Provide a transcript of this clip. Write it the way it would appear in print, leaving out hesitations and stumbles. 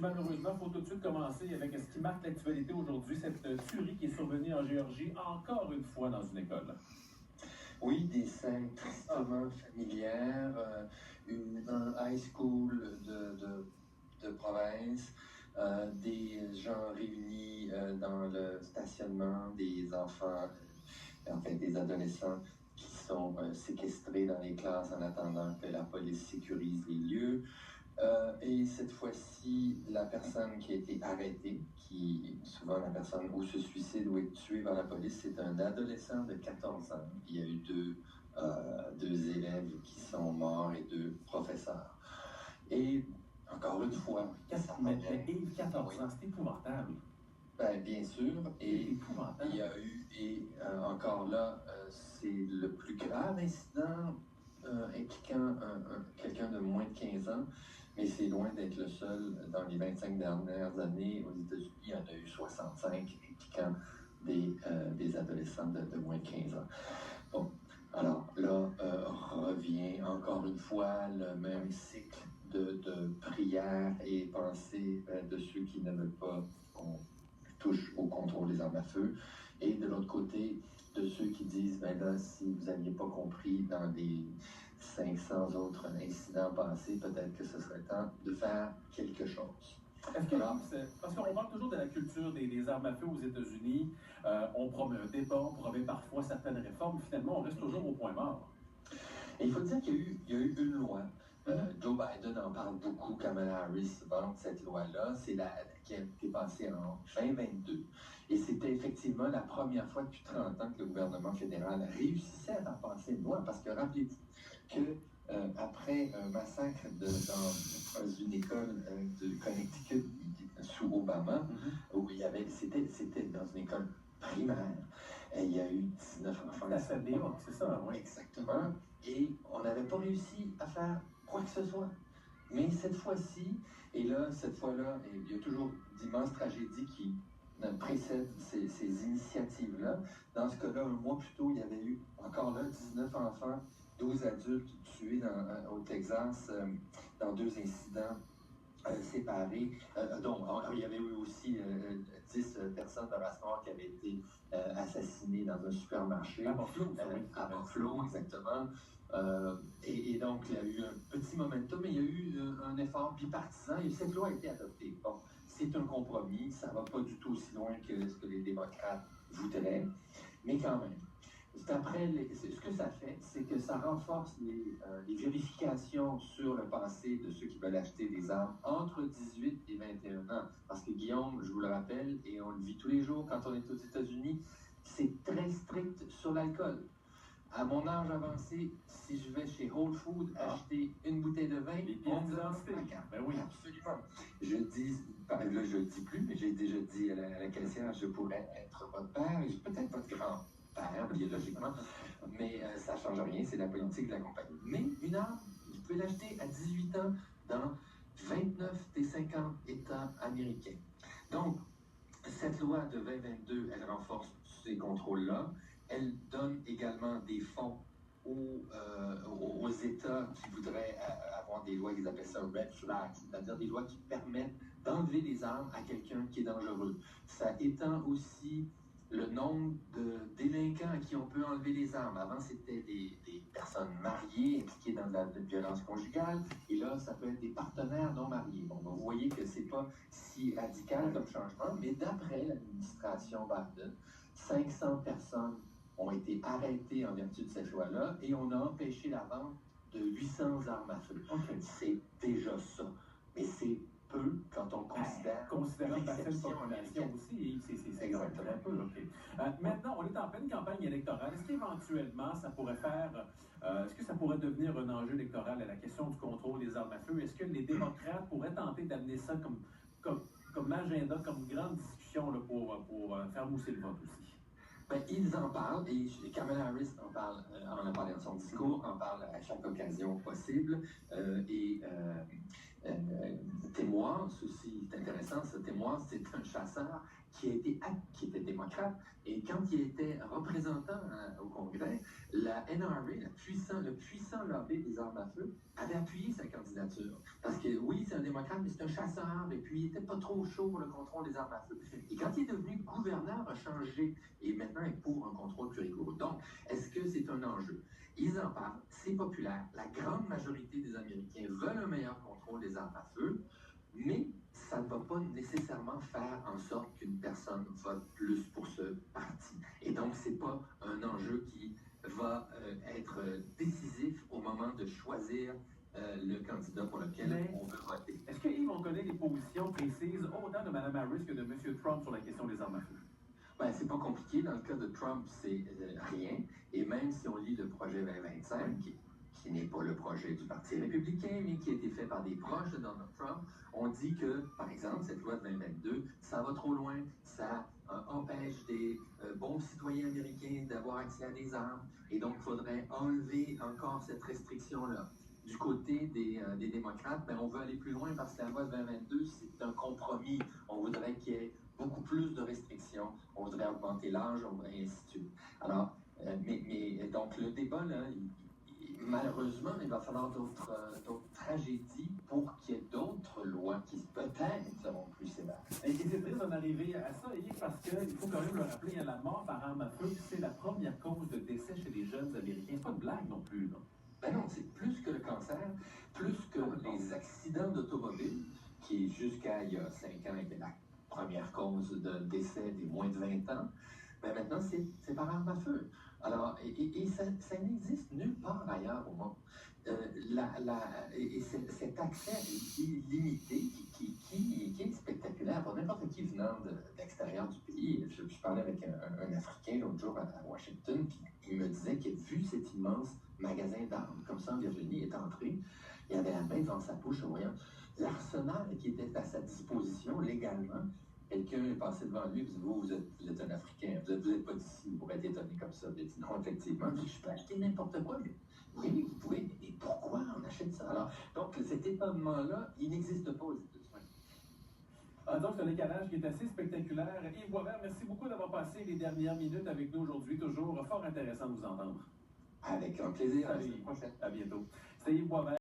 Malheureusement, il faut tout de suite commencer avec ce qui marque l'actualité aujourd'hui, cette tuerie qui est survenue en Géorgie, encore une fois dans une école. Oui, des scènes tristement familières, un high school de province, des gens réunis dans le stationnement, des enfants, en fait des adolescents qui sont séquestrés dans les classes en attendant que la police sécurise les lieux. Et cette fois-ci, la personne qui a été arrêtée, qui souvent la personne où se suicide ou est tuée par la police, c'est un adolescent de 14 ans. Il y a eu deux élèves qui sont morts et deux professeurs. Et encore une fois, Mais Yves, 14 ans, c'est épouvantable. Ben, bien sûr, et épouvantable. il y a eu, encore là, c'est le plus grave incident impliquant quelqu'un de moins de 15 ans, mais c'est loin d'être le seul. Dans les 25 dernières années, aux États-Unis, il y en a eu 65 impliquant des adolescents de moins de 15 ans. Bon, alors là, revient encore une fois le même cycle de prières et pensées de ceux qui ne veulent pas qu'on touche au contrôle des armes à feu, et de l'autre côté, de ceux qui disent, ben là, si vous n'aviez pas compris dans les 500 autres incidents passés, peut-être que ce serait temps de faire quelque chose. Est-ce que, parce qu'on parle toujours de la culture des armes à feu aux États-Unis, on promet un débat, on promet parfois certaines réformes, finalement, on reste toujours au point mort. Et il faut dire qu'il y a eu une loi. Joe Biden en parle beaucoup, Kamala Harris vante cette loi-là. C'est qui a été passée en 2022. Et c'était effectivement la première fois depuis 30 ans que le gouvernement fédéral réussissait à faire passer une loi. Parce que rappelez-vous que après un massacre dans une école de Connecticut sous Obama, où c'était dans une école primaire, et il y a eu 19 enfants. C'est ça, oui. Exactement. Et on n'avait pas réussi à faire quoi que ce soit. Mais cette fois-ci, et là, cette fois-là, il y a toujours d'immenses tragédies qui précèdent ces initiatives-là. Dans ce cas-là, un mois plus tôt, il y avait eu encore là 19 enfants, 12 adultes tués au Texas dans deux incidents séparés. Donc, il y avait eu aussi 10 personnes de race noire qui avaient été assassinées dans un supermarché. À Buffalo, à Buffalo, exactement. Et donc, il y a eu un petit momentum, mais il y a eu un effort bipartisan et cette loi a été adoptée. Bon, c'est un compromis, ça ne va pas du tout aussi loin que ce que les démocrates voudraient, mais quand même. Ce que ça fait, c'est que ça renforce les vérifications sur le passé de ceux qui veulent acheter des armes entre 18 et 21 ans. Parce que Guillaume, je vous le rappelle, et on le vit tous les jours quand on est aux États-Unis, c'est très strict sur l'alcool. À mon âge avancé, si je vais chez Whole Foods acheter une bouteille de vin, on me donne ma carte. Ben oui, absolument. Je le dis plus, mais j'ai déjà dit à la caissière, je pourrais être votre père, et peut-être votre grand-père, biologiquement, mais ça ne change rien, c'est la politique de la compagnie. Mais une arme, vous pouvez l'acheter à 18 ans dans 29 des 50 États américains. Donc, cette loi de 2022, elle renforce ces contrôles-là. Elle donne également des fonds aux États qui voudraient avoir des lois qu'ils appellent ça red flag, c'est-à-dire des lois qui permettent d'enlever les armes à quelqu'un qui est dangereux. Ça étend aussi le nombre de délinquants à qui on peut enlever les armes. Avant, c'était des personnes mariées impliquées dans la violence conjugale, et là, ça peut être des partenaires non mariés. Bon, vous voyez que c'est pas si radical comme changement, mais d'après l'administration Biden, 500 personnes ont été arrêtés en vertu de cette loi-là et on a empêché la vente de 800 armes à feu. C'est déjà ça. Mais c'est peu quand on considère... Considérant la faible population aussi, c'est exactement peu. Maintenant, on est en pleine campagne électorale. Est-ce qu'éventuellement, ça pourrait est-ce que ça pourrait devenir un enjeu électoral à la question du contrôle des armes à feu? Est-ce que les démocrates pourraient tenter d'amener ça comme agenda, comme grande discussion là, pour faire mousser le vote aussi? Ben, ils en parlent, et Kamala Harris en en a parlé dans son discours, en parle à chaque occasion possible. Témoin, ceci est intéressant, ce témoin, c'est un chasseur qui était démocrate, et quand il était représentant au Congrès, la NRA, le puissant lobby des armes à feu, avait appuyé sa candidature. Parce que oui, c'est un démocrate, mais c'est un chasseur, et puis il n'était pas trop chaud pour le contrôle des armes à feu. Et quand il est devenu gouverneur, a changé, et maintenant est pour un contrôle plus rigoureux. Donc, est-ce que c'est un enjeu? Ils en parlent, c'est populaire. La grande majorité des Américains veulent un meilleur contrôle des armes à feu, mais ça ne va pas nécessairement faire en sorte qu'une personne vote plus pour ce parti. Et donc, ce n'est pas un enjeu qui va être décisif au moment de choisir le candidat pour lequel on veut voter. Est-ce que Yves, on connaît les positions précises autant de Mme Harris que de M. Trump sur la question des armes à feu? Ben, c'est pas compliqué. Dans le cas de Trump, c'est rien. Et même si on lit le projet 2025, qui n'est pas le projet du Parti républicain, mais qui a été fait par des proches de Donald Trump, on dit que, par exemple, cette loi de 2022, ça va trop loin, ça empêche des bons citoyens américains d'avoir accès à des armes, et donc il faudrait enlever encore cette restriction-là. Du côté des démocrates, ben, on veut aller plus loin parce que la loi de 2022, c'est un compromis. On voudrait qu'il y ait beaucoup plus de restrictions, on voudrait augmenter l'âge, on voudrait ainsi de suite. Alors, donc le débat, là, malheureusement, il va falloir d'autres tragédies pour qu'il y ait d'autres lois qui peut-être seront plus sévères. Et c'est triste d'en arriver à ça, Yves, parce qu'il faut quand même le rappeler, la mort par arme à feu, c'est la première cause de décès chez les jeunes Américains. C'est pas une blague non plus, là. Ben non, c'est plus que le cancer, plus que les accidents d'automobile, qui jusqu'à il y a 5 ans étaient la première cause de décès des moins de 20 ans. Ben maintenant, c'est par arme à feu. Alors, ça n'existe nulle part ailleurs au monde. Cet accès illimité qui est spectaculaire pour n'importe qui venant d'extérieur du pays. Je parlais avec un Africain l'autre jour à Washington, puis il me disait qu'il a vu cet immense magasin d'armes, comme ça en Virginie, il est entré, il avait la main devant sa bouche en voyant l'arsenal qui était à sa disposition légalement. Quelqu'un est passé devant lui et dit vous êtes un Africain, vous n'êtes pas d'ici, vous pourrez être étonné comme ça. Il dit non, effectivement, je peux acheter n'importe quoi. Mais, oui, vous pouvez, mais pourquoi on achète ça? Alors, donc, cet étonnement-là, il n'existe pas aux États-Unis. Donc, c'est un décalage qui est assez spectaculaire. Yves Boisvert, merci beaucoup d'avoir passé les dernières minutes avec nous aujourd'hui. Toujours fort intéressant de vous entendre. Avec un plaisir. À la prochaine. À bientôt. C'était Yves Boisvert.